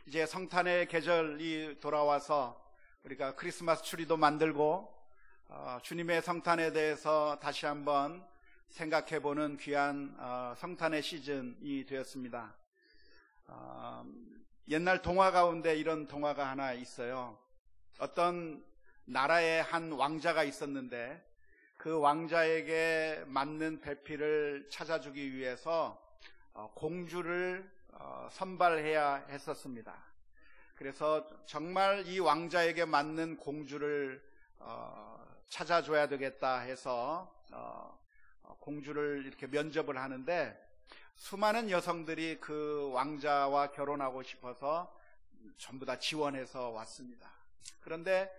이제 성탄의 계절이 돌아와서 우리가 크리스마스 트리도 만들고 주님의 성탄에 대해서 다시 한번 생각해보는 귀한 성탄의 시즌이 되었습니다. 옛날 동화 가운데 이런 동화가 하나 있어요. 어떤 나라에 한 왕자가 있었는데 그 왕자에게 맞는 배필을 찾아주기 위해서 공주를 선발해야 했었습니다. 그래서 정말 이 왕자에게 맞는 공주를 찾아줘야 되겠다 해서 공주를 이렇게 면접을 하는데 수많은 여성들이 그 왕자와 결혼하고 싶어서 전부 다 지원해서 왔습니다. 그런데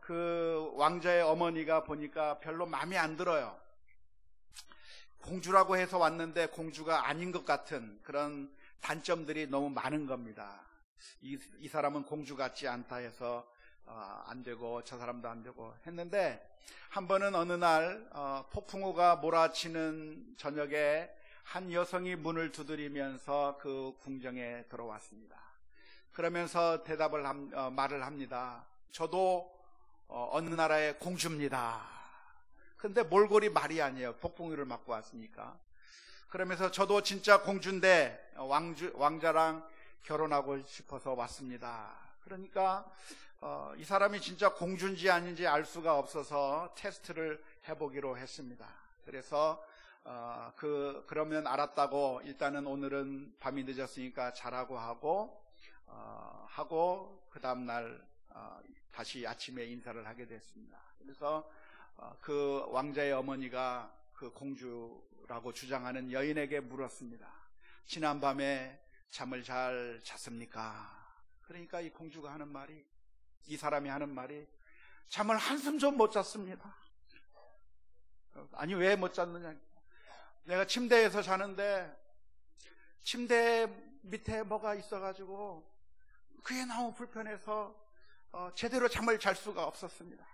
그 왕자의 어머니가 보니까 별로 마음에 안 들어요. 공주라고 해서 왔는데 공주가 아닌 것 같은 그런 단점들이 너무 많은 겁니다. 이 사람은 공주 같지 않다 해서 안 되고 저 사람도 안 되고 했는데 한 번은 어느 날 폭풍우가 몰아치는 저녁에 한 여성이 문을 두드리면서 그 궁정에 들어왔습니다. 그러면서 말을 합니다. 저도 어느 나라의 공주입니다. 근데 몰골이 말이 아니에요. 폭풍우를 맞고 왔으니까. 그러면서 저도 진짜 공주인데 왕자랑 결혼하고 싶어서 왔습니다. 그러니까 이 사람이 진짜 공주인지 아닌지 알 수가 없어서 테스트를 해보기로 했습니다. 그래서 그러면 알았다고 일단은 오늘은 밤이 늦었으니까 자라고 하고 그 다음날 다시 아침에 인사를 하게 됐습니다. 그래서 그 왕자의 어머니가 그 공주라고 주장하는 여인에게 물었습니다. 지난밤에 잠을 잘 잤습니까? 그러니까 이 공주가 하는 말이, 이 사람이 하는 말이, 잠을 한숨 좀 못 잤습니다. 아니, 왜 못 잤느냐? 내가 침대에서 자는데 침대 밑에 뭐가 있어가지고 그게 너무 불편해서 제대로 잠을 잘 수가 없었습니다.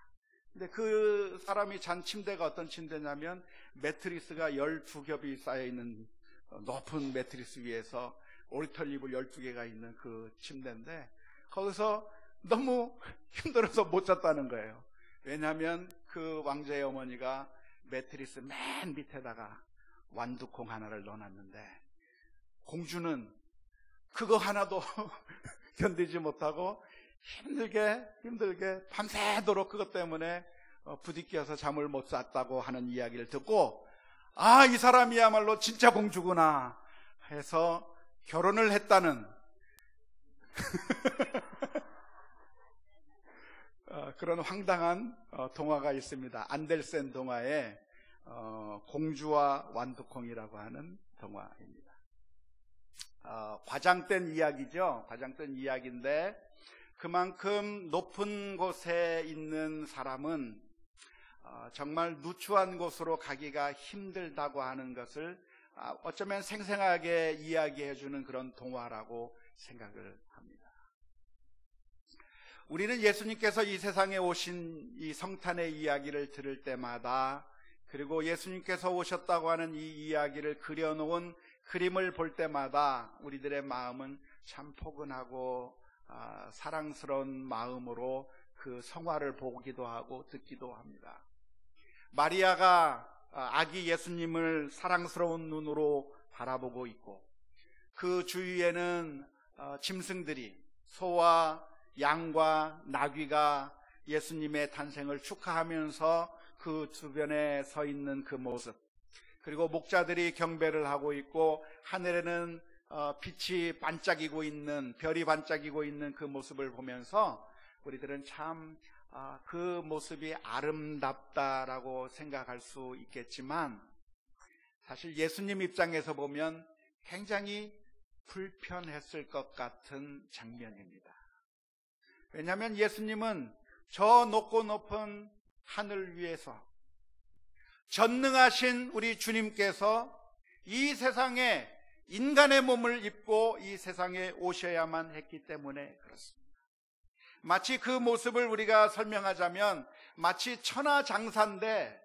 근데 그 사람이 잔 침대가 어떤 침대냐면 매트리스가 12겹이 쌓여있는 높은 매트리스 위에서 오리털 이불 12개가 있는 그 침대인데 거기서 너무 힘들어서 못 잤다는 거예요. 왜냐하면 그 왕자의 어머니가 매트리스 맨 밑에다가 완두콩 하나를 넣어놨는데 공주는 그거 하나도 견디지 못하고 힘들게 밤새도록 그것 때문에 부딪혀서 잠을 못 잤다고 하는 이야기를 듣고 이 사람이야말로 진짜 공주구나 해서 결혼을 했다는 그런 황당한 동화가 있습니다. 안델센 동화에 공주와 완두콩이라고 하는 동화입니다. 과장된 이야기죠. 과장된 이야기인데 그만큼 높은 곳에 있는 사람은 정말 누추한 곳으로 가기가 힘들다고 하는 것을 어쩌면 생생하게 이야기해주는 그런 동화라고 생각을 합니다. 우리는 예수님께서 이 세상에 오신 이 성탄의 이야기를 들을 때마다 그리고 예수님께서 오셨다고 하는 이 이야기를 그려놓은 그림을 볼 때마다 우리들의 마음은 참 포근하고 사랑스러운 마음으로 그 성화를 보기도 하고 듣기도 합니다. 마리아가 아기 예수님을 사랑스러운 눈으로 바라보고 있고 그 주위에는 짐승들이 소와 양과 나귀가 예수님의 탄생을 축하하면서 그 주변에 서 있는 그 모습, 그리고 목자들이 경배를 하고 있고 하늘에는 빛이 반짝이고 있는, 별이 반짝이고 있는 그 모습을 보면서 우리들은 참 그 모습이 아름답다라고 생각할 수 있겠지만 사실 예수님 입장에서 보면 굉장히 불편했을 것 같은 장면입니다. 왜냐하면 예수님은 저 높고 높은 하늘 위에서 전능하신 우리 주님께서 이 세상에 인간의 몸을 입고 이 세상에 오셔야만 했기 때문에 그렇습니다. 마치 그 모습을 우리가 설명하자면 마치 천하장사인데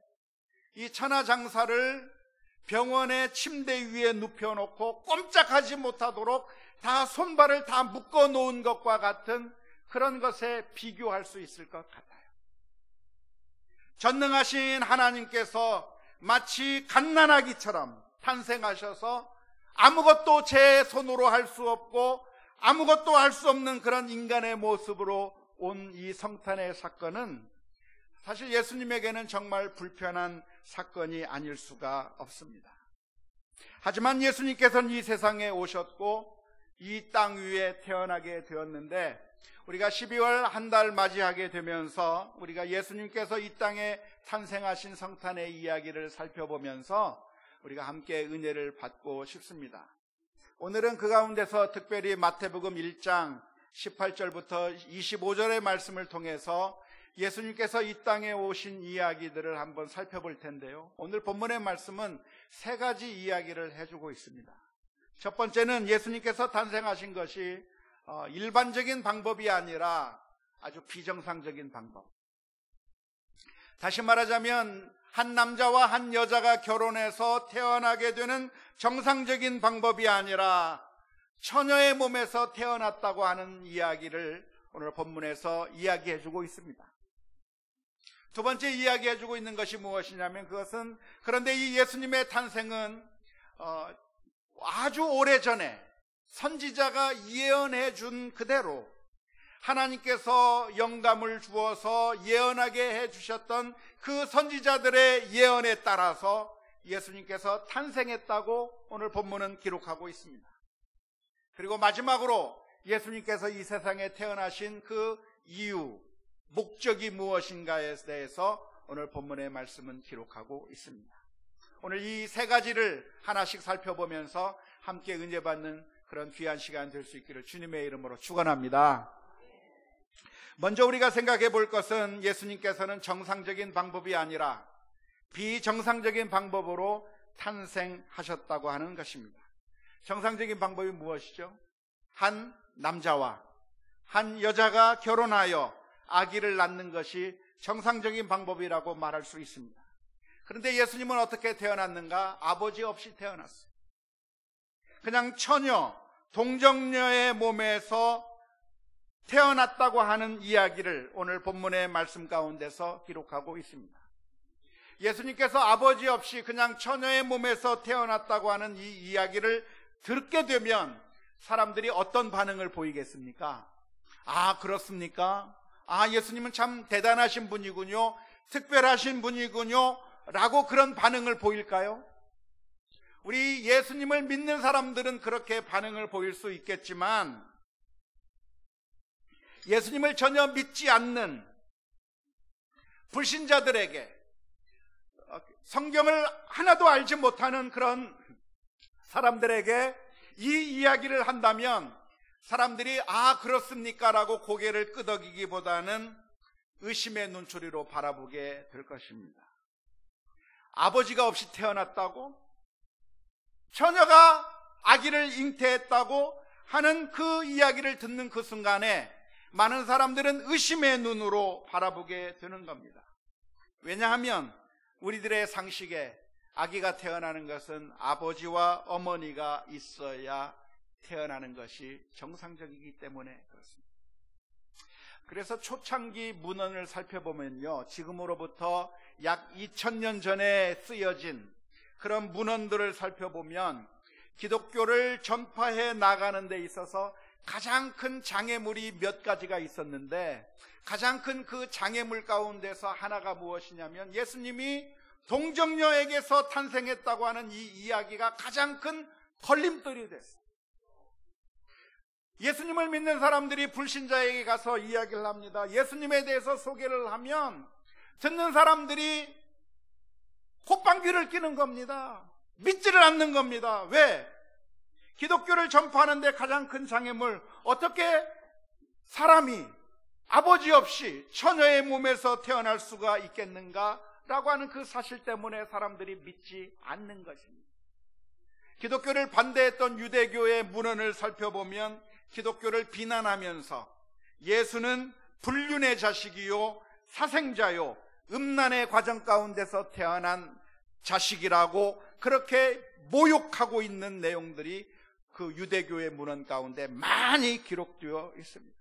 이 천하장사를 병원의 침대 위에 눕혀놓고 꼼짝하지 못하도록 다 손발을 다 묶어 놓은 것과 같은 그런 것에 비교할 수 있을 것 같아요. 전능하신 하나님께서 마치 갓난아기처럼 탄생하셔서 아무것도 제 손으로 할 수 없고 아무것도 할 수 없는 그런 인간의 모습으로 온 이 성탄의 사건은 사실 예수님에게는 정말 불편한 사건이 아닐 수가 없습니다. 하지만 예수님께서는 이 세상에 오셨고 이 땅 위에 태어나게 되었는데, 우리가 12월 한 달 맞이하게 되면서 우리가 예수님께서 이 땅에 탄생하신 성탄의 이야기를 살펴보면서 우리가 함께 은혜를 받고 싶습니다. 오늘은 그 가운데서 특별히 마태복음 1장 18절부터 25절의 말씀을 통해서 예수님께서 이 땅에 오신 이야기들을 한번 살펴볼 텐데요, 오늘 본문의 말씀은 세 가지 이야기를 해주고 있습니다. 첫 번째는 예수님께서 탄생하신 것이 일반적인 방법이 아니라 아주 비정상적인 방법. 다시 말하자면 한 남자와 한 여자가 결혼해서 태어나게 되는 정상적인 방법이 아니라 처녀의 몸에서 태어났다고 하는 이야기를 오늘 본문에서 이야기해주고 있습니다. 두 번째 이야기해주고 있는 것이 무엇이냐면, 그것은 그런데 이 예수님의 탄생은 아주 오래전에 선지자가 예언해 준 그대로 하나님께서 영감을 주어서 예언하게 해주셨던 그 선지자들의 예언에 따라서 예수님께서 탄생했다고 오늘 본문은 기록하고 있습니다. 그리고 마지막으로 예수님께서 이 세상에 태어나신 그 이유, 목적이 무엇인가에 대해서 오늘 본문의 말씀은 기록하고 있습니다. 오늘 이 세 가지를 하나씩 살펴보면서 함께 은혜 받는 그런 귀한 시간 될 수 있기를 주님의 이름으로 축원합니다. 먼저 우리가 생각해 볼 것은 예수님께서는 정상적인 방법이 아니라 비정상적인 방법으로 탄생하셨다고 하는 것입니다. 정상적인 방법이 무엇이죠? 한 남자와 한 여자가 결혼하여 아기를 낳는 것이 정상적인 방법이라고 말할 수 있습니다. 그런데 예수님은 어떻게 태어났는가? 아버지 없이 태어났어요. 그냥 처녀, 동정녀의 몸에서 태어났다고 하는 이야기를 오늘 본문의 말씀 가운데서 기록하고 있습니다. 예수님께서 아버지 없이 그냥 처녀의 몸에서 태어났다고 하는 이 이야기를 듣게 되면 사람들이 어떤 반응을 보이겠습니까? 아, 그렇습니까? 아, 예수님은 참 대단하신 분이군요, 특별하신 분이군요 라고 그런 반응을 보일까요? 우리 예수님을 믿는 사람들은 그렇게 반응을 보일 수 있겠지만, 예수님을 전혀 믿지 않는 불신자들에게, 성경을 하나도 알지 못하는 그런 사람들에게 이 이야기를 한다면 사람들이 아, 그렇습니까? 라고 고개를 끄덕이기보다는 의심의 눈초리로 바라보게 될 것입니다. 아버지가 없이 태어났다고? 처녀가 아기를 잉태했다고 하는 그 이야기를 듣는 그 순간에 많은 사람들은 의심의 눈으로 바라보게 되는 겁니다. 왜냐하면 우리들의 상식에 아기가 태어나는 것은 아버지와 어머니가 있어야 태어나는 것이 정상적이기 때문에 그렇습니다. 그래서 초창기 문헌을 살펴보면요, 지금으로부터 약 2000년 전에 쓰여진 그런 문헌들을 살펴보면 기독교를 전파해 나가는 데 있어서 가장 큰 장애물이 몇 가지가 있었는데, 가장 큰 그 장애물 가운데서 하나가 무엇이냐면 예수님이 동정녀에게서 탄생했다고 하는 이 이야기가 가장 큰 걸림돌이 됐어요. 예수님을 믿는 사람들이 불신자에게 가서 이야기를 합니다. 예수님에 대해서 소개를 하면 듣는 사람들이 콧방귀를 뀌는 겁니다. 믿지를 않는 겁니다. 왜? 기독교를 전파하는데 가장 큰 장애물, 어떻게 사람이 아버지 없이 처녀의 몸에서 태어날 수가 있겠는가? 라고 하는 그 사실 때문에 사람들이 믿지 않는 것입니다. 기독교를 반대했던 유대교의 문헌을 살펴보면 기독교를 비난하면서 예수는 불륜의 자식이요, 사생자요, 음란의 과정 가운데서 태어난 자식이라고 그렇게 모욕하고 있는 내용들이 그 유대교의 문헌 가운데 많이 기록되어 있습니다.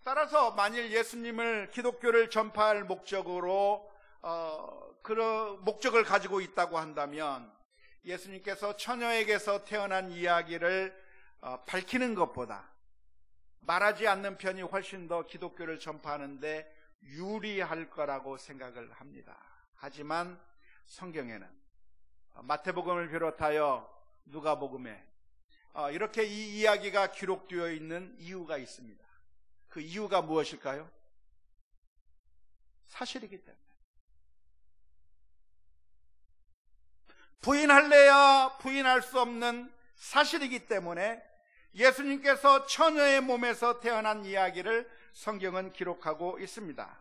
따라서 만일 예수님을 기독교를 전파할 목적으로 그런 목적을 가지고 있다고 한다면 예수님께서 처녀에게서 태어난 이야기를 밝히는 것보다 말하지 않는 편이 훨씬 더 기독교를 전파하는데 유리할 거라고 생각을 합니다. 하지만 성경에는 마태복음을 비롯하여 누가복음에 이렇게 이 이야기가 기록되어 있는 이유가 있습니다. 그 이유가 무엇일까요? 사실이기 때문에. 부인할래야 부인할 수 없는 사실이기 때문에 예수님께서 처녀의 몸에서 태어난 이야기를 성경은 기록하고 있습니다.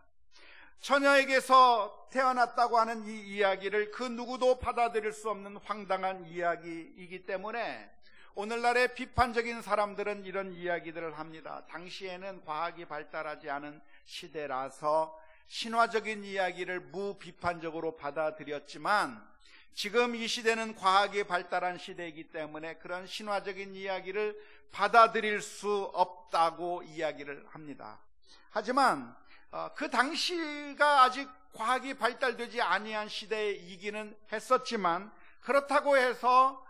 처녀에게서 태어났다고 하는 이 이야기를 그 누구도 받아들일 수 없는 황당한 이야기이기 때문에 오늘날의 비판적인 사람들은 이런 이야기들을 합니다. 당시에는 과학이 발달하지 않은 시대라서 신화적인 이야기를 무비판적으로 받아들였지만 지금 이 시대는 과학이 발달한 시대이기 때문에 그런 신화적인 이야기를 받아들일 수 없다고 이야기를 합니다. 하지만 그 당시가 아직 과학이 발달되지 아니한 시대이기는 했었지만 그렇다고 해서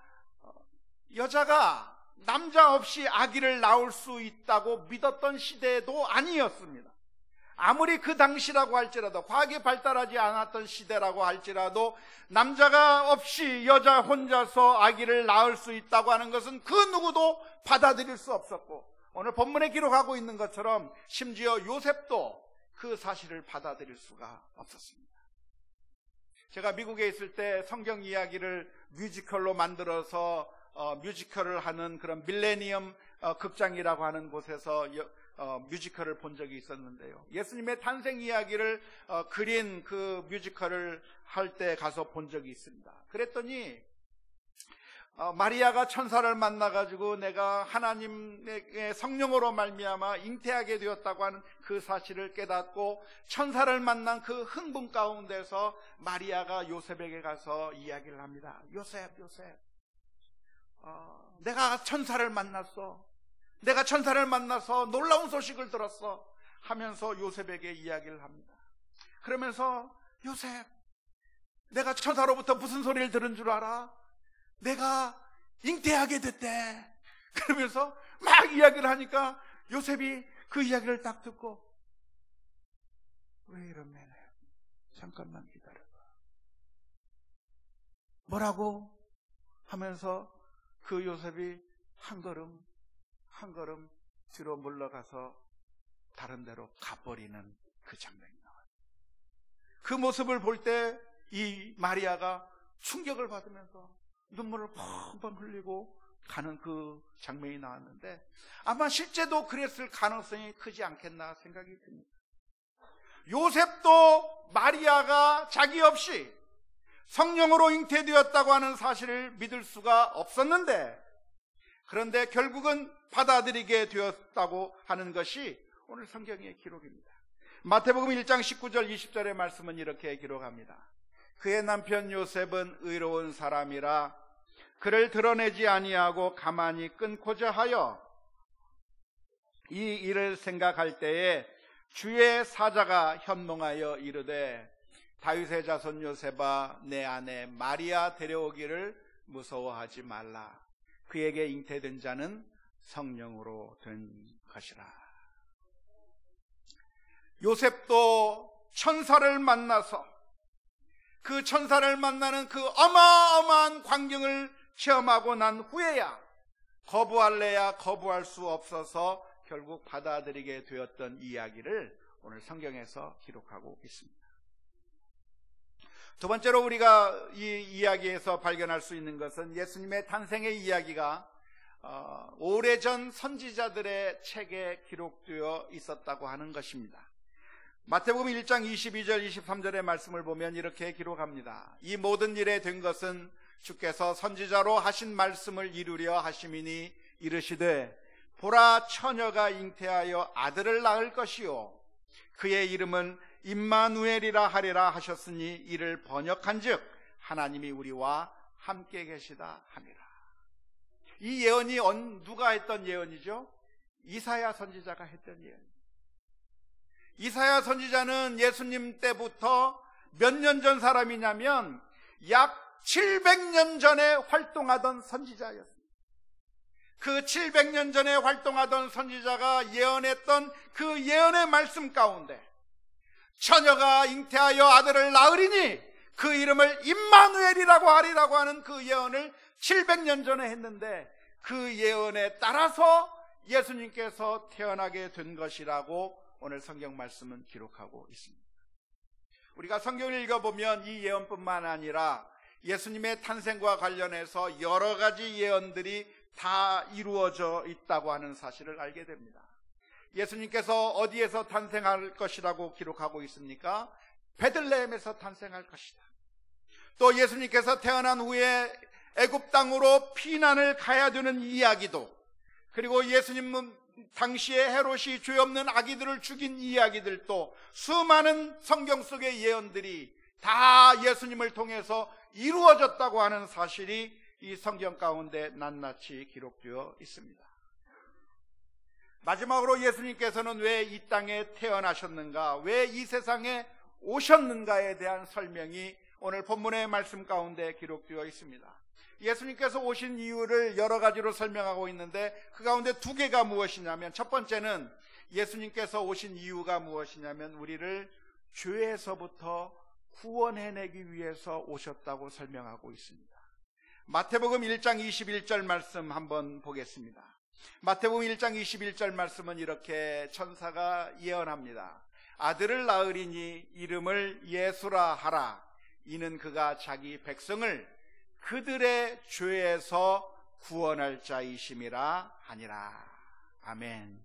여자가 남자 없이 아기를 낳을 수 있다고 믿었던 시대도 아니었습니다. 아무리 그 당시라고 할지라도 과학이 발달하지 않았던 시대라고 할지라도 남자가 없이 여자 혼자서 아기를 낳을 수 있다고 하는 것은 그 누구도 받아들일 수 없었고 오늘 본문에 기록하고 있는 것처럼 심지어 요셉도 그 사실을 받아들일 수가 없었습니다. 제가 미국에 있을 때 성경 이야기를 뮤지컬로 만들어서 뮤지컬을 하는 그런 밀레니엄 극장이라고 하는 곳에서 뮤지컬을 본 적이 있었는데요. 예수님의 탄생 이야기를 그린 그 뮤지컬을 할 때 가서 본 적이 있습니다. 그랬더니 마리아가 천사를 만나가지고 내가 하나님의 성령으로 말미암아 잉태하게 되었다고 하는 그 사실을 깨닫고 천사를 만난 그 흥분 가운데서 마리아가 요셉에게 가서 이야기를 합니다. 요셉 내가 천사를 만났어. 내가 천사를 만나서 놀라운 소식을 들었어 하면서 요셉에게 이야기를 합니다. 그러면서 요셉, 내가 천사로부터 무슨 소리를 들은 줄 알아? 내가 잉태하게 됐대. 그러면서 막 이야기를 하니까 요셉이 그 이야기를 딱 듣고 왜 이러면 잠깐만 기다려봐. 뭐라고? 하면서 그 요셉이 한 걸음 뒤로 물러가서 다른 데로 가버리는 그 장면이 나와요. 그 모습을 볼 때 이 마리아가 충격을 받으면서 눈물을 펑펑 흘리고 가는 그 장면이 나왔는데 아마 실제도 그랬을 가능성이 크지 않겠나 생각이 듭니다. 요셉도 마리아가 자기 없이 성령으로 잉태되었다고 하는 사실을 믿을 수가 없었는데 그런데 결국은 받아들이게 되었다고 하는 것이 오늘 성경의 기록입니다. 마태복음 1장 19절 20절의 말씀은 이렇게 기록합니다. 그의 남편 요셉은 의로운 사람이라 그를 드러내지 아니하고 가만히 끊고자 하여 이 일을 생각할 때에 주의 사자가 현몽하여 이르되 다윗의 자손 요셉아 내 아내 마리아 데려오기를 무서워하지 말라. 그에게 잉태된 자는 성령으로 된 것이라. 요셉도 천사를 만나서 그 천사를 만나는 그 어마어마한 광경을 체험하고 난 후에야 거부할래야 거부할 수 없어서 결국 받아들이게 되었던 이야기를 오늘 성경에서 기록하고 있습니다. 두 번째로 우리가 이 이야기에서 발견할 수 있는 것은 예수님의 탄생의 이야기가 오래전 선지자들의 책에 기록되어 있었다고 하는 것입니다. 마태복음 1장 22절 23절의 말씀을 보면 이렇게 기록합니다. 이 모든 일에 된 것은 주께서 선지자로 하신 말씀을 이루려 하심이니 이르시되 보라 처녀가 잉태하여 아들을 낳을 것이요 그의 이름은 임마누엘이라 하리라 하셨으니 이를 번역한즉 하나님이 우리와 함께 계시다 함이라. 이 예언이 누가 했던 예언이죠? 이사야 선지자가 했던 예언. 이사야 선지자는 예수님 때부터 몇 년 전 사람이냐면 약 700년 전에 활동하던 선지자였습니다. 그 700년 전에 활동하던 선지자가 예언했던 그 예언의 말씀 가운데 처녀가 잉태하여 아들을 낳으리니 그 이름을 임마누엘이라고 하리라고 하는 그 예언을 700년 전에 했는데, 그 예언에 따라서 예수님께서 태어나게 된 것이라고 오늘 성경 말씀은 기록하고 있습니다. 우리가 성경을 읽어보면 이 예언뿐만 아니라 예수님의 탄생과 관련해서 여러 가지 예언들이 다 이루어져 있다고 하는 사실을 알게 됩니다. 예수님께서 어디에서 탄생할 것이라고 기록하고 있습니까? 베들레헴에서 탄생할 것이다. 또 예수님께서 태어난 후에 애굽 땅으로 피난을 가야 되는 이야기도, 그리고 예수님은 당시에 헤롯이 죄 없는 아기들을 죽인 이야기들도, 수많은 성경 속의 예언들이 다 예수님을 통해서 이루어졌다고 하는 사실이 이 성경 가운데 낱낱이 기록되어 있습니다. 마지막으로 예수님께서는 왜 이 땅에 태어나셨는가, 왜 이 세상에 오셨는가에 대한 설명이 오늘 본문의 말씀 가운데 기록되어 있습니다. 예수님께서 오신 이유를 여러 가지로 설명하고 있는데, 그 가운데 두 개가 무엇이냐면, 첫 번째는 예수님께서 오신 이유가 무엇이냐면 우리를 죄에서부터 구원해내기 위해서 오셨다고 설명하고 있습니다. 마태복음 1장 21절 말씀 한번 보겠습니다. 마태복음 1장 21절 말씀은 이렇게 천사가 예언합니다. 아들을 낳으리니 이름을 예수라 하라. 이는 그가 자기 백성을 그들의 죄에서 구원할 자이심이라 하니라. 아멘.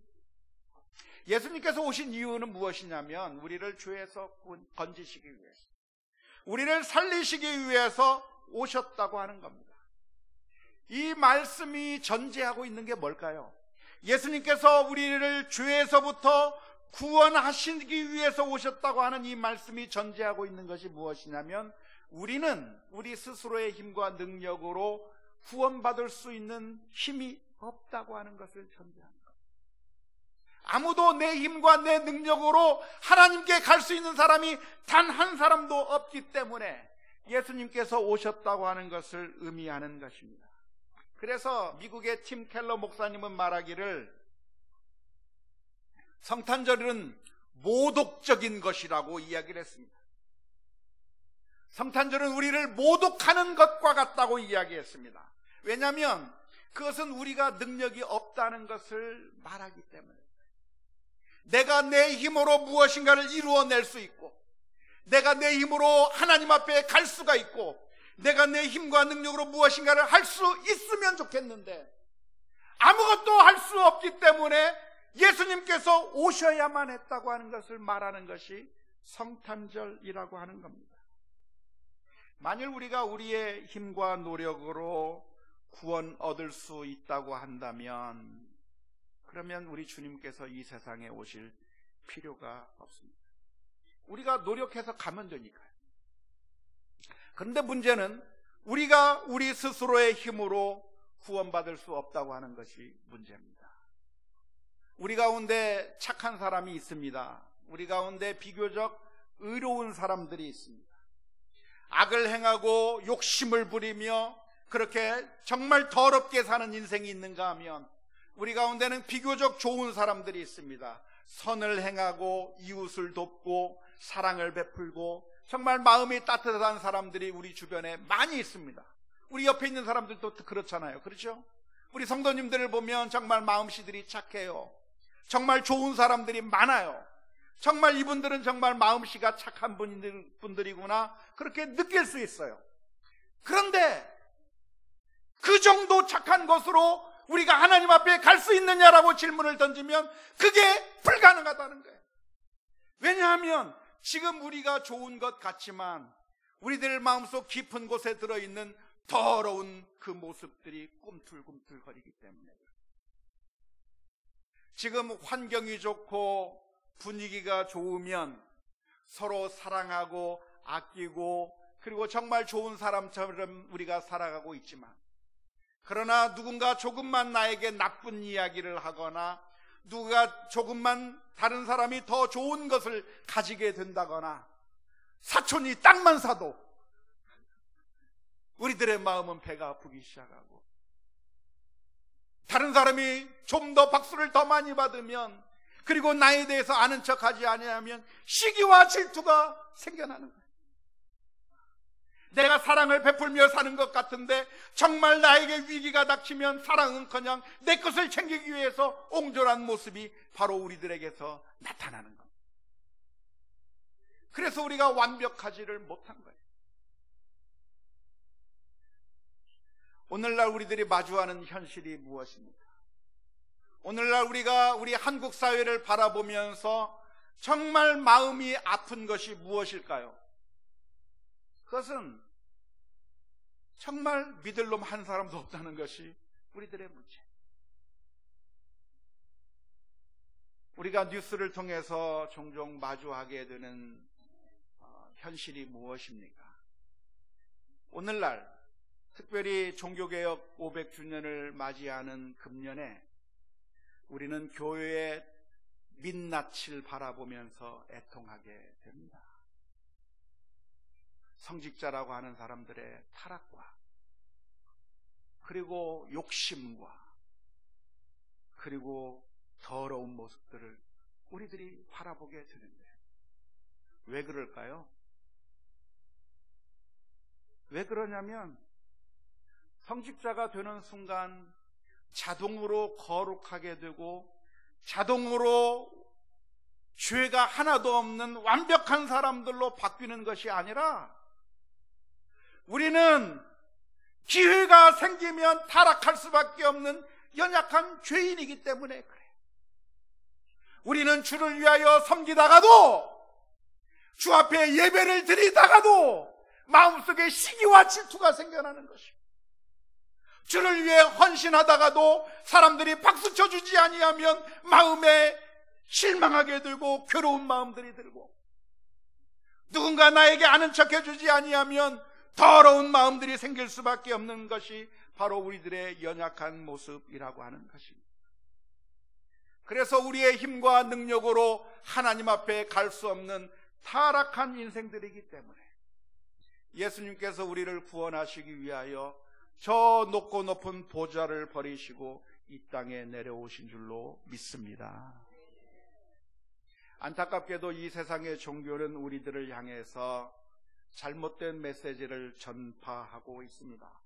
예수님께서 오신 이유는 무엇이냐면 우리를 죄에서 건지시기 위해서, 우리를 살리시기 위해서 오셨다고 하는 겁니다. 이 말씀이 전제하고 있는 게 뭘까요? 예수님께서 우리를 죄에서부터 구원하시기 위해서 오셨다고 하는 이 말씀이 전제하고 있는 것이 무엇이냐면, 우리는 우리 스스로의 힘과 능력으로 구원받을 수 있는 힘이 없다고 하는 것을 전제합니다. 아무도 내 힘과 내 능력으로 하나님께 갈 수 있는 사람이 단 한 사람도 없기 때문에 예수님께서 오셨다고 하는 것을 의미하는 것입니다. 그래서 미국의 팀 켈러 목사님은 말하기를, 성탄절은 모독적인 것이라고 이야기를 했습니다. 성탄절은 우리를 모독하는 것과 같다고 이야기했습니다. 왜냐하면 그것은 우리가 능력이 없다는 것을 말하기 때문에, 내가 내 힘으로 무엇인가를 이루어낼 수 있고, 내가 내 힘으로 하나님 앞에 갈 수가 있고, 내가 내 힘과 능력으로 무엇인가를 할 수 있으면 좋겠는데 아무것도 할 수 없기 때문에 예수님께서 오셔야만 했다고 하는 것을 말하는 것이 성탄절이라고 하는 겁니다. 만일 우리가 우리의 힘과 노력으로 구원 얻을 수 있다고 한다면, 그러면 우리 주님께서 이 세상에 오실 필요가 없습니다. 우리가 노력해서 가면 되니까요. 그런데 문제는 우리가 우리 스스로의 힘으로 구원받을 수 없다고 하는 것이 문제입니다. 우리 가운데 착한 사람이 있습니다. 우리 가운데 비교적 의로운 사람들이 있습니다. 악을 행하고 욕심을 부리며 그렇게 정말 더럽게 사는 인생이 있는가 하면, 우리 가운데는 비교적 좋은 사람들이 있습니다. 선을 행하고 이웃을 돕고 사랑을 베풀고 정말 마음이 따뜻한 사람들이 우리 주변에 많이 있습니다. 우리 옆에 있는 사람들도 그렇잖아요. 그렇죠? 우리 성도님들을 보면 정말 마음씨들이 착해요. 정말 좋은 사람들이 많아요. 정말 이분들은 정말 마음씨가 착한 분들이구나, 그렇게 느낄 수 있어요. 그런데 그 정도 착한 것으로 우리가 하나님 앞에 갈 수 있느냐라고 질문을 던지면 그게 불가능하다는 거예요. 왜냐하면 지금 우리가 좋은 것 같지만 우리들 마음속 깊은 곳에 들어있는 더러운 그 모습들이 꿈틀꿈틀거리기 때문에, 지금 환경이 좋고 분위기가 좋으면 서로 사랑하고 아끼고 그리고 정말 좋은 사람처럼 우리가 살아가고 있지만, 그러나 누군가 조금만 나에게 나쁜 이야기를 하거나 누가 조금만 다른 사람이 더 좋은 것을 가지게 된다거나 사촌이 땅만 사도 우리들의 마음은 배가 아프기 시작하고, 다른 사람이 좀 더 박수를 더 많이 받으면, 그리고 나에 대해서 아는 척하지 아니하면 시기와 질투가 생겨나는 거예요. 내가 사랑을 베풀며 사는 것 같은데 정말 나에게 위기가 닥치면 사랑은커녕 내 것을 챙기기 위해서 옹졸한 모습이 바로 우리들에게서 나타나는 겁니다. 그래서 우리가 완벽하지를 못한 거예요. 오늘날 우리들이 마주하는 현실이 무엇입니까? 오늘날 우리가 우리 한국 사회를 바라보면서 정말 마음이 아픈 것이 무엇일까요? 그것은 정말 믿을 놈 한 사람도 없다는 것이 우리들의 문제. 우리가 뉴스를 통해서 종종 마주하게 되는 현실이 무엇입니까? 오늘날 특별히 종교개혁 500주년을 맞이하는 금년에 우리는 교회의 민낯을 바라보면서 애통하게 됩니다. 성직자라고 하는 사람들의 타락과, 그리고 욕심과, 그리고 더러운 모습들을 우리들이 바라보게 되는데, 왜 그럴까요? 왜 그러냐면 성직자가 되는 순간 자동으로 거룩하게 되고 자동으로 죄가 하나도 없는 완벽한 사람들로 바뀌는 것이 아니라, 우리는 기회가 생기면 타락할 수밖에 없는 연약한 죄인이기 때문에 그래요. 우리는 주를 위하여 섬기다가도, 주 앞에 예배를 드리다가도 마음속에 시기와 질투가 생겨나는 것입니다. 주를 위해 헌신하다가도 사람들이 박수 쳐주지 아니하면 마음에 실망하게 되고 괴로운 마음들이 들고, 누군가 나에게 아는 척 해주지 아니하면 더러운 마음들이 생길 수밖에 없는 것이 바로 우리들의 연약한 모습이라고 하는 것입니다. 그래서 우리의 힘과 능력으로 하나님 앞에 갈 수 없는 타락한 인생들이기 때문에 예수님께서 우리를 구원하시기 위하여 저 높고 높은 보좌를 버리시고 이 땅에 내려오신 줄로 믿습니다. 안타깝게도 이 세상의 종교는 우리들을 향해서 잘못된 메시지를 전파하고 있습니다.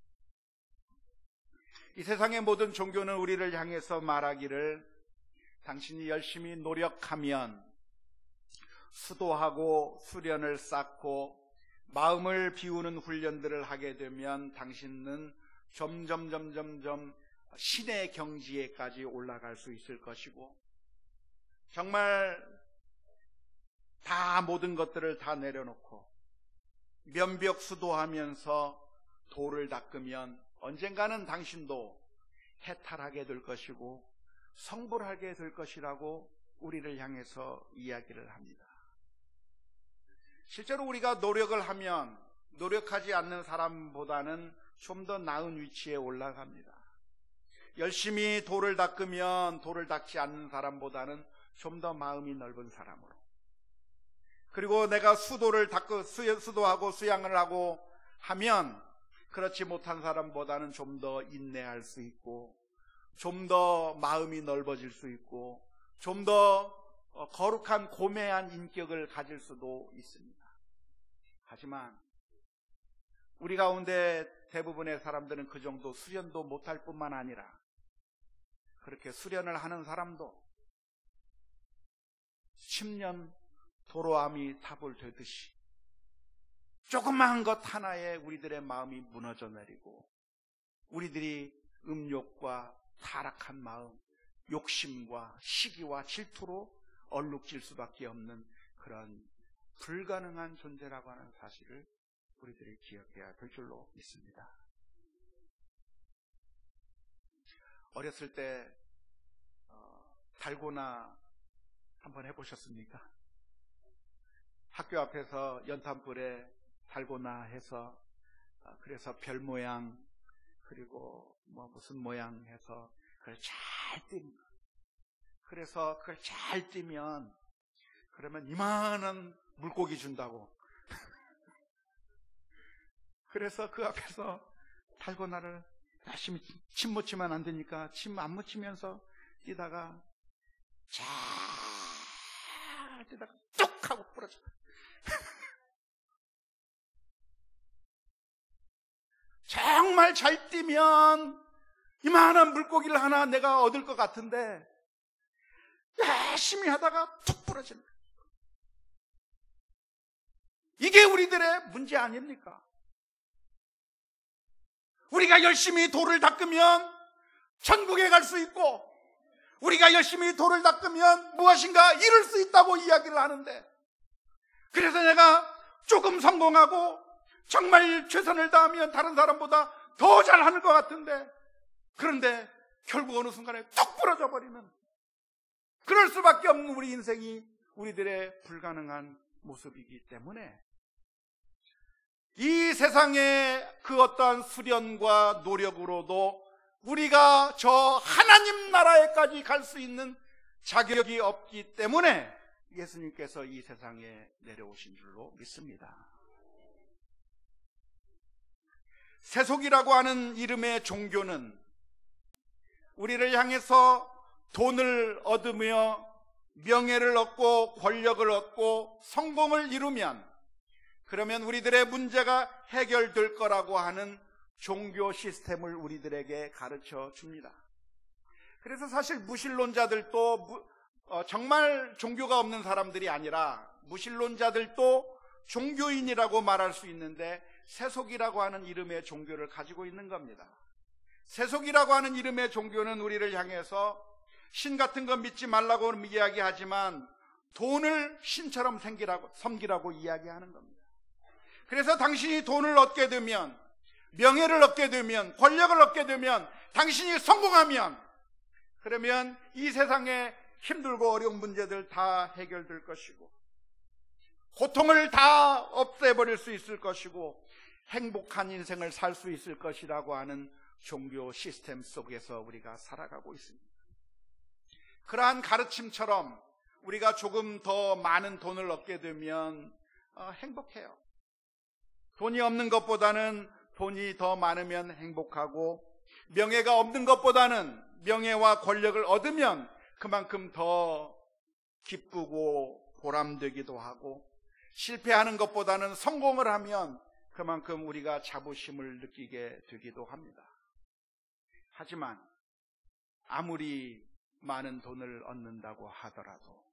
이 세상의 모든 종교는 우리를 향해서 말하기를, 당신이 열심히 노력하면, 수도하고 수련을 쌓고 마음을 비우는 훈련들을 하게 되면 당신은 점점 신의 경지에까지 올라갈 수 있을 것이고, 정말 다 모든 것들을 다 내려놓고 면벽수도하면서 돌을 닦으면 언젠가는 당신도 해탈하게 될 것이고 성불하게 될 것이라고 우리를 향해서 이야기를 합니다. 실제로 우리가 노력을 하면 노력하지 않는 사람보다는 좀 더 나은 위치에 올라갑니다. 열심히 돌을 닦으면 돌을 닦지 않는 사람보다는 좀 더 마음이 넓은 사람으로, 그리고 내가 수도하고 수양을 하고 하면 그렇지 못한 사람보다는 좀 더 인내할 수 있고, 좀 더 마음이 넓어질 수 있고, 좀 더 거룩한 고매한 인격을 가질 수도 있습니다. 하지만 우리 가운데 대부분의 사람들은 그 정도 수련도 못할 뿐만 아니라, 그렇게 수련을 하는 사람도 10년 도로암이 탑을 되듯이 조그마한 것 하나에 우리들의 마음이 무너져 내리고, 우리들이 음욕과 타락한 마음, 욕심과 시기와 질투로 얼룩질 수밖에 없는 그런 불가능한 존재라고 하는 사실을 우리들이 기억해야 될 줄로 믿습니다. 어렸을 때 달고나 한번 해보셨습니까? 학교 앞에서 연탄불에 달고나 해서, 그래서 별 모양 그리고 뭐 무슨 모양 해서 그걸 잘 띄는 거예요. 그래서 그걸 잘 띄면 그러면 이만한 물고기 준다고. 그래서 그 앞에서 달고나를 열심히 침 묻히면 안 되니까 침 안 묻히면서 뛰다가 잘 뛰다가 뚝 하고 부러져. 정말 잘 뛰면 이만한 물고기를 하나 내가 얻을 것 같은데 열심히 하다가 툭 부러지는 거예요. 이게 우리들의 문제 아닙니까? 우리가 열심히 돌을 닦으면 천국에 갈 수 있고, 우리가 열심히 돌을 닦으면 무엇인가 이룰 수 있다고 이야기를 하는데, 그래서 내가 조금 성공하고 정말 최선을 다하면 다른 사람보다 더 잘하는 것 같은데, 그런데 결국 어느 순간에 뚝 부러져 버리는, 그럴 수밖에 없는 우리 인생이 우리들의 불가능한 모습이기 때문에 이 세상의 그 어떠한 수련과 노력으로도 우리가 저 하나님 나라에까지 갈 수 있는 자격이 없기 때문에 예수님께서 이 세상에 내려오신 줄로 믿습니다. 세속이라고 하는 이름의 종교는 우리를 향해서 돈을 얻으며 명예를 얻고 권력을 얻고 성공을 이루면, 그러면 우리들의 문제가 해결될 거라고 하는 종교 시스템을 우리들에게 가르쳐 줍니다. 그래서 사실 무신론자들도 정말 종교가 없는 사람들이 아니라 무신론자들도 종교인이라고 말할 수 있는데 세속이라고 하는 이름의 종교를 가지고 있는 겁니다. 세속이라고 하는 이름의 종교는 우리를 향해서 신 같은 거 믿지 말라고 이야기하지만 돈을 신처럼 섬기라고 이야기하는 겁니다. 그래서 당신이 돈을 얻게 되면, 명예를 얻게 되면, 권력을 얻게 되면, 당신이 성공하면, 그러면 이 세상의 힘들고 어려운 문제들 다 해결될 것이고, 고통을 다 없애버릴 수 있을 것이고, 행복한 인생을 살 수 있을 것이라고 하는 종교 시스템 속에서 우리가 살아가고 있습니다. 그러한 가르침처럼 우리가 조금 더 많은 돈을 얻게 되면 행복해요. 돈이 없는 것보다는 돈이 더 많으면 행복하고, 명예가 없는 것보다는 명예와 권력을 얻으면 그만큼 더 기쁘고 보람되기도 하고, 실패하는 것보다는 성공을 하면 그만큼 우리가 자부심을 느끼게 되기도 합니다. 하지만 아무리 많은 돈을 얻는다고 하더라도,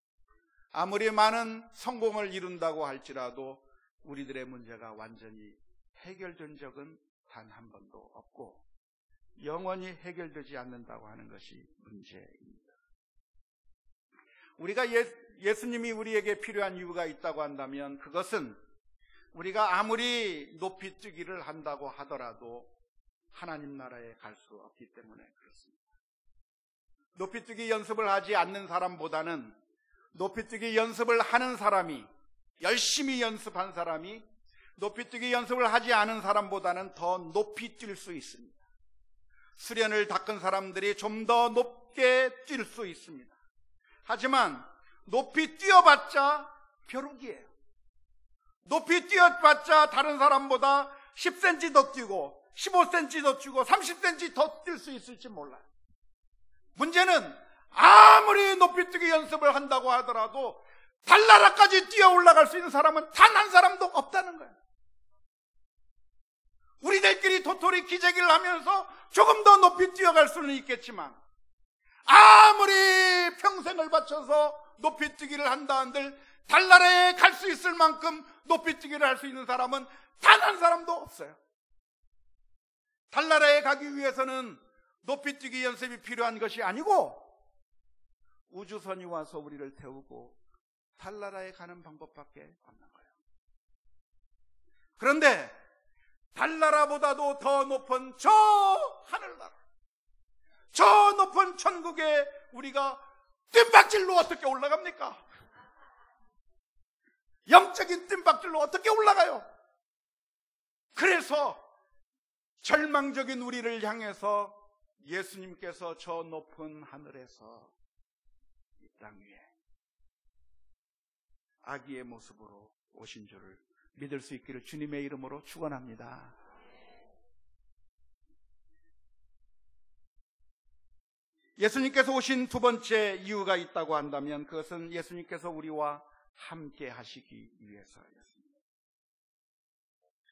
아무리 많은 성공을 이룬다고 할지라도 우리들의 문제가 완전히 해결된 적은 단 한 번도 없고 영원히 해결되지 않는다고 하는 것이 문제입니다. 우리가 예수님이 우리에게 필요한 이유가 있다고 한다면 그것은 우리가 아무리 높이 뛰기를 한다고 하더라도 하나님 나라에 갈 수 없기 때문에 그렇습니다. 높이 뛰기 연습을 하지 않는 사람보다는 높이 뛰기 연습을 하는 사람이, 열심히 연습한 사람이 높이 뛰기 연습을 하지 않은 사람보다는 더 높이 뛸 수 있습니다. 수련을 닦은 사람들이 좀 더 높게 뛸 수 있습니다. 하지만 높이 뛰어봤자 벼룩이에요. 높이 뛰어봤자 다른 사람보다 10cm 더 뛰고 15cm 더 뛰고 30cm 더 뛸 수 있을지 몰라요. 문제는 아무리 높이 뛰기 연습을 한다고 하더라도 달나라까지 뛰어 올라갈 수 있는 사람은 단 한 사람도 없다는 거예요. 우리들끼리 도토리 기재기를 하면서 조금 더 높이 뛰어갈 수는 있겠지만 아무리 평생을 바쳐서 높이 뛰기를 한다 한들 달나라에 갈 수 있을 만큼 높이 뛰기를 할 수 있는 사람은 단 한 사람도 없어요. 달나라에 가기 위해서는 높이 뛰기 연습이 필요한 것이 아니고 우주선이 와서 우리를 태우고 달나라에 가는 방법밖에 없는 거예요. 그런데 달나라보다도 더 높은 저 하늘나라, 저 높은 천국에 우리가 뜀박질로 어떻게 올라갑니까? 영적인 뜀박질로 어떻게 올라가요? 그래서 절망적인 우리를 향해서 예수님께서 저 높은 하늘에서 이 땅 위에 아기의 모습으로 오신 줄을 믿을 수 있기를 주님의 이름으로 축원합니다. 예수님께서 오신 두 번째 이유가 있다고 한다면 그것은 예수님께서 우리와 함께 하시기 위해서였습니다.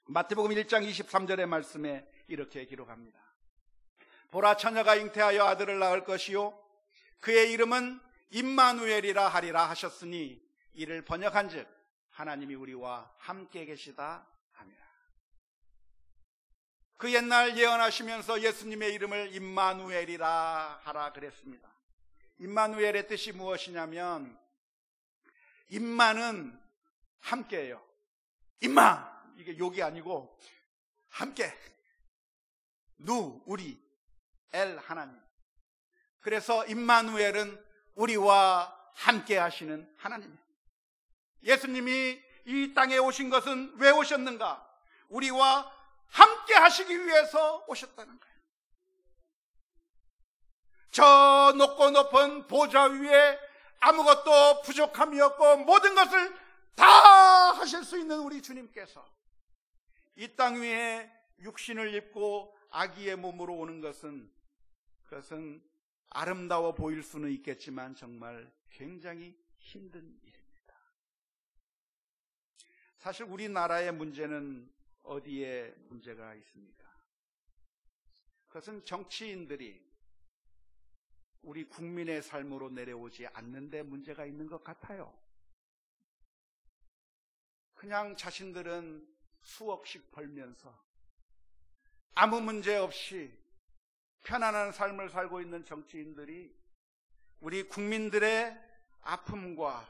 마태복음 1장 23절의 말씀에 이렇게 기록합니다. 보라, 처녀가 잉태하여 아들을 낳을 것이요 그의 이름은 임마누엘이라 하리라 하셨으니 이를 번역한즉 하나님이 우리와 함께 계시다 함이라. 그 옛날 예언하시면서 예수님의 이름을 임마누엘이라 하라 그랬습니다. 임마누엘의 뜻이 무엇이냐면 임마는 함께예요. 임마, 이게 욕이 아니고 함께, 우리, 엘 하나님. 그래서 임마누엘은 우리와 함께 하시는 하나님. 예수님이 이 땅에 오신 것은 왜 오셨는가? 우리와 함께 하시기 위해서 오셨다는 거예요. 저 높고 높은 보좌 위에 아무것도 부족함이 없고 모든 것을 다 하실 수 있는 우리 주님께서 이 땅 위에 육신을 입고 아기의 몸으로 오는 그것은 아름다워 보일 수는 있겠지만 정말 굉장히 힘든 일입니다. 사실 우리나라의 문제는 어디에 문제가 있습니까? 그것은 정치인들이 우리 국민의 삶으로 내려오지 않는 데 문제가 있는 것 같아요. 그냥 자신들은 수억씩 벌면서 아무 문제 없이 편안한 삶을 살고 있는 정치인들이 우리 국민들의 아픔과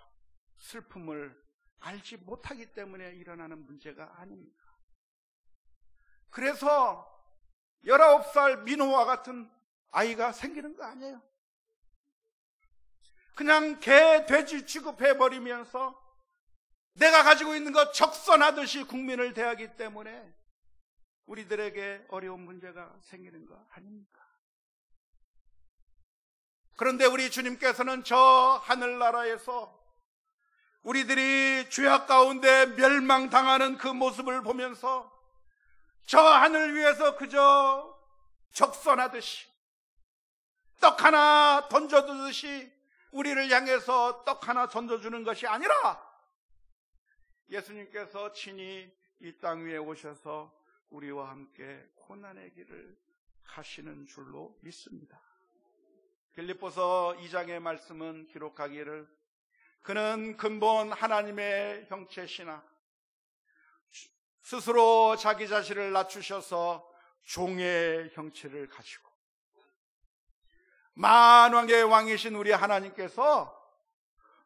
슬픔을 알지 못하기 때문에 일어나는 문제가 아닙니다. 그래서 19살 민호와 같은 아이가 생기는 거 아니에요. 그냥 개, 돼지 취급해버리면서 내가 가지고 있는 것 적선하듯이 국민을 대하기 때문에 우리들에게 어려운 문제가 생기는 거 아닙니까? 그런데 우리 주님께서는 저 하늘나라에서 우리들이 죄악 가운데 멸망당하는 그 모습을 보면서 저 하늘 위에서 그저 적선하듯이 떡 하나 던져주듯이 우리를 향해서 떡 하나 던져주는 것이 아니라 예수님께서 친히 이 땅 위에 오셔서 우리와 함께 고난의 길을 가시는 줄로 믿습니다. 빌립보서 2장의 말씀은 기록하기를 그는 근본 하나님의 형체시나 스스로 자기 자신을 낮추셔서 종의 형체를 가지고 만왕의 왕이신 우리 하나님께서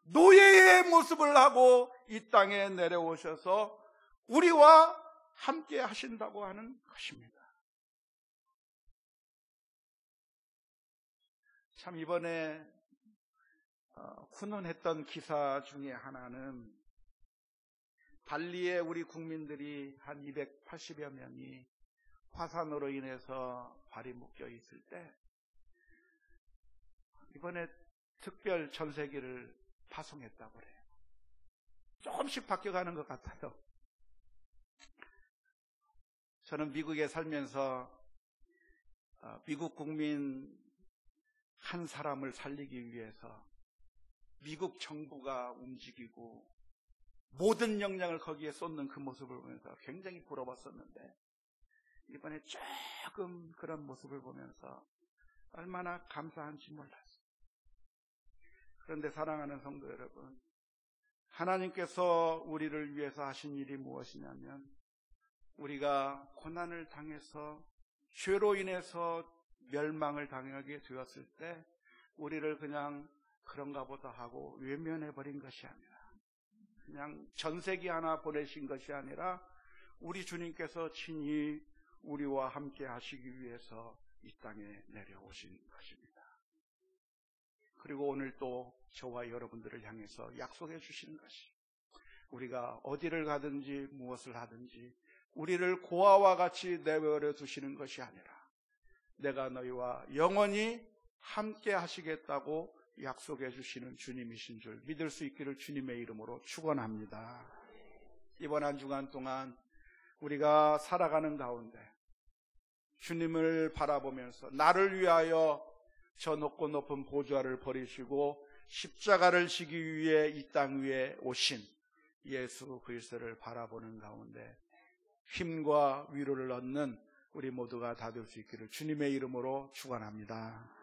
노예의 모습을 하고 이 땅에 내려오셔서 우리와 함께 하신다고 하는 것입니다. 참 이번에 훈훈했던 기사 중에 하나는 발리에 우리 국민들이 한 280여 명이 화산으로 인해서 발이 묶여 있을 때 이번에 특별 전세기를 파송했다고 그래요. 조금씩 바뀌어가는 것 같아요. 저는 미국에 살면서 미국 국민 한 사람을 살리기 위해서 미국 정부가 움직이고 모든 역량을 거기에 쏟는 그 모습을 보면서 굉장히 부러웠었는데 이번에 조금 그런 모습을 보면서 얼마나 감사한지 몰랐어요. 그런데 사랑하는 성도 여러분, 하나님께서 우리를 위해서 하신 일이 무엇이냐면 우리가 고난을 당해서 죄로 인해서 멸망을 당하게 되었을 때 우리를 그냥 그런가 보다 하고 외면해버린 것이 아니라 그냥 전세기 하나 보내신 것이 아니라 우리 주님께서 친히 우리와 함께 하시기 위해서 이 땅에 내려오신 것입니다. 그리고 오늘 또 저와 여러분들을 향해서 약속해 주시는 것이 우리가 어디를 가든지 무엇을 하든지 우리를 고아와 같이 내버려 두시는 것이 아니라 내가 너희와 영원히 함께 하시겠다고 약속해 주시는 주님이신 줄 믿을 수 있기를 주님의 이름으로 축원합니다. 이번 한 주간 동안 우리가 살아가는 가운데 주님을 바라보면서 나를 위하여 저 높고 높은 보좌를 버리시고 십자가를 지기 위해 이 땅 위에 오신 예수 그리스도를 바라보는 가운데 힘과 위로를 얻는 우리 모두가 다 될 수 있기를 주님의 이름으로 축원합니다.